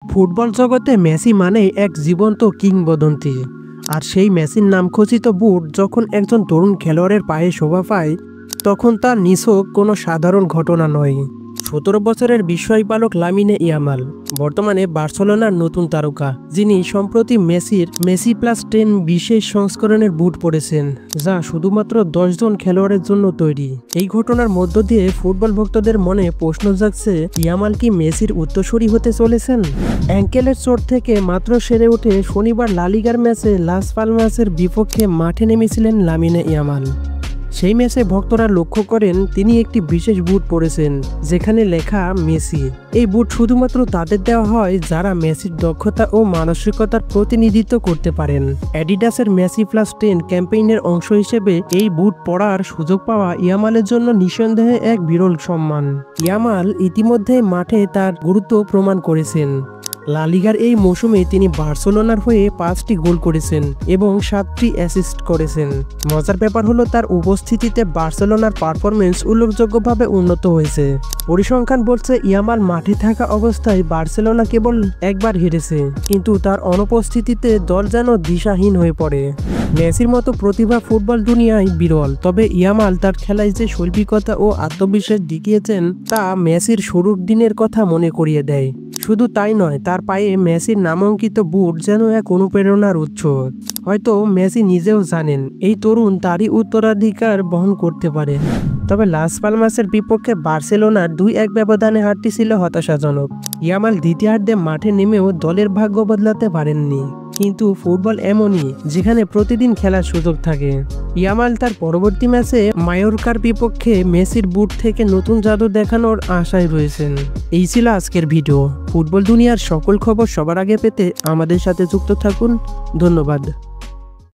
Football জগতে Messi মানেই এক জীবন্ত কিংবদন্তি। আর সেই মেসির নামখচিত বুট যখন একজন তরুণ খেলোয়াড়ের পায়ে শোভা পায়, তখন তা নিছক কোনো সাধারণ ঘটনা নয়। ১৭ বছরের বিস্ময় বালক লামিনে ইয়ামাল বর্তমানে বার্সেলোনার নতুন তারকা, যিনি সম্প্রতি মেসি প্লাস 10 বিশেষ সংস্করণের বুট পরেছেন, যা শুধুমাত্র 10 জন খেলোয়াড়ের জন্য তৈরি। এই ঘটনার মধ্য দিয়ে ফুটবল ভক্তদের মনে প্রশ্ন জাগছে, ইয়ামাল কি মেসির উত্তরসূরি হতে চলেছেন? অ্যাঙ্কেলের চোট থেকে মাত্র সেরে উঠে শনিবার লা লিগার ম্যাচে লাস পালমাসের বিপক্ষে মাঠে নেমেছিলেন লামিনে ইয়ামাল। সেই ম্যাচে ভক্তরা লক্ষ্য করেন তিনি একটি বিশেষ বুট পরেছেন, যেখানে লেখা মেসি। এই বুট শুধুমাত্র তাদের দেওয়া হয় যারা মেসির দক্ষতা ও মানসিকতার প্রতিনিধিত্ব করতে পারেন। অ্যাডিডাসের মেসি প্লাস 10 ক্যাম্পেইনের অংশ হিসেবে এই বুট পরার সুযোগ পাওয়া ইয়ামালের জন্য নিঃসন্দেহে এক বিরল সম্মান। ইয়ামাল ইতিমধ্যে মাঠে তার গুরুত্ব প্রমাণ করেছেন। লা লিগার এই মৌসুমে তিনি বার্সেলোনার হয়ে 5টি গোল করেছেন এবং 7টি অ্যাসিস্ট করেছেন। মজার ব্যাপার হলো, তার উপস্থিতিতে বার্সেলোনার পারফরমেন্স উল্লেখযোগ্যভাবে উন্নত হয়েছে। পরিসংখ্যান বলছে ইয়ামাল মাঠে থাকা অবস্থায় বার্সেলোনা কেবল একবার হেরেছে, কিন্তু তার অনুপস্থিতিতে দল যেন দিশাহীন হয়ে পড়ে। মেসির মতো প্রতিভা ফুটবল দুনিয়ায় বিরল, তবে ইয়ামাল তার খেলায় যে শৈল্পিকতা ও আত্মবিশ্বাস দেখিয়েছেন তা মেসির শুরুর দিনের কথা মনে করিয়ে দেয়। শুধু তাই নয়, তার পায়ে মেসির নামাঙ্কিত বুট যেন এক অনুপ্রেরণার উৎস। হয়তো মেসি নিজেও জানেন এই তরুণ তারই উত্তরাধিকার বহন করতে পারে। তবে লাস পালমাসের বিপক্ষে বার্সেলোনার 2-1 ব্যবধানে হারটি ছিল হতাশাজনক। ইয়ামাল দ্বিতীয়ার্ধে মাঠে নেমেও দলের ভাগ্য বদলাতে পারেননি। কিন্তু ফুটবল এমনই, যেখানে প্রতিদিন খেলার সুযোগ থাকে। ইয়ামাল তার পরবর্তী ম্যাচে মায়োরকার বিপক্ষে মেসির বুট থেকে নতুন জাদু দেখানোর আশায় রয়েছেন। এই ছিল আজকের ভিডিও। ফুটবল দুনিয়ার সকল খবর সবার আগে পেতে আমাদের সাথে যুক্ত থাকুন। ধন্যবাদ।